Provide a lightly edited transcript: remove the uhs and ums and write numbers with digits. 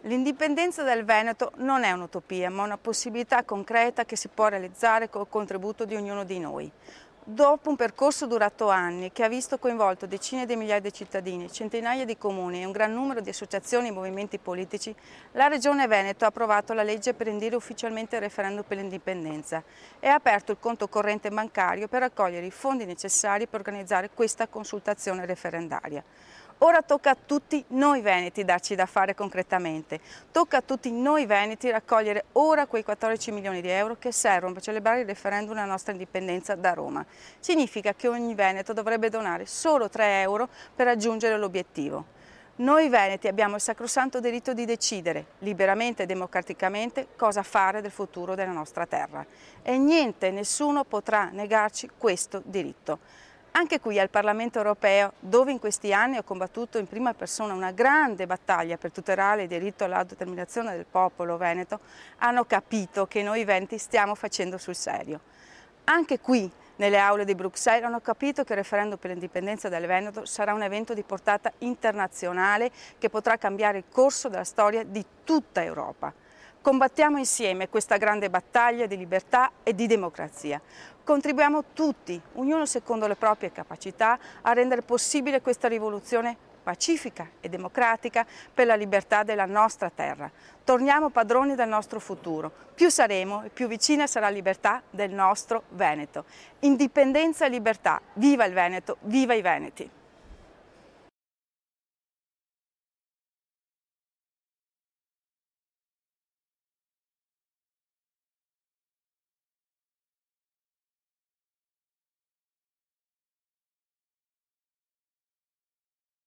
L'indipendenza del Veneto non è un'utopia, ma una possibilità concreta che si può realizzare col contributo di ognuno di noi. Dopo un percorso durato anni, che ha visto coinvolto decine di migliaia di cittadini, centinaia di comuni e un gran numero di associazioni e movimenti politici, la Regione Veneto ha approvato la legge per indire ufficialmente il referendum per l'indipendenza e ha aperto il conto corrente bancario per raccogliere i fondi necessari per organizzare questa consultazione referendaria. Ora tocca a tutti noi veneti darci da fare concretamente, tocca a tutti noi veneti raccogliere ora quei 14 milioni di euro che servono per celebrare il referendum della nostra indipendenza da Roma. Significa che ogni veneto dovrebbe donare solo 3 euro per raggiungere l'obiettivo. Noi veneti abbiamo il sacrosanto diritto di decidere, liberamente e democraticamente, cosa fare del futuro della nostra terra. E niente, nessuno potrà negarci questo diritto. Anche qui al Parlamento europeo, dove in questi anni ho combattuto in prima persona una grande battaglia per tutelare il diritto all'autodeterminazione del popolo veneto, hanno capito che noi veneti stiamo facendo sul serio. Anche qui, nelle aule di Bruxelles, hanno capito che il referendum per l'indipendenza del Veneto sarà un evento di portata internazionale che potrà cambiare il corso della storia di tutta Europa. Combattiamo insieme questa grande battaglia di libertà e di democrazia. Contribuiamo tutti, ognuno secondo le proprie capacità, a rendere possibile questa rivoluzione pacifica e democratica per la libertà della nostra terra. Torniamo padroni del nostro futuro. Più saremo e più vicina sarà la libertà del nostro Veneto. Indipendenza e libertà. Viva il Veneto, viva i Veneti!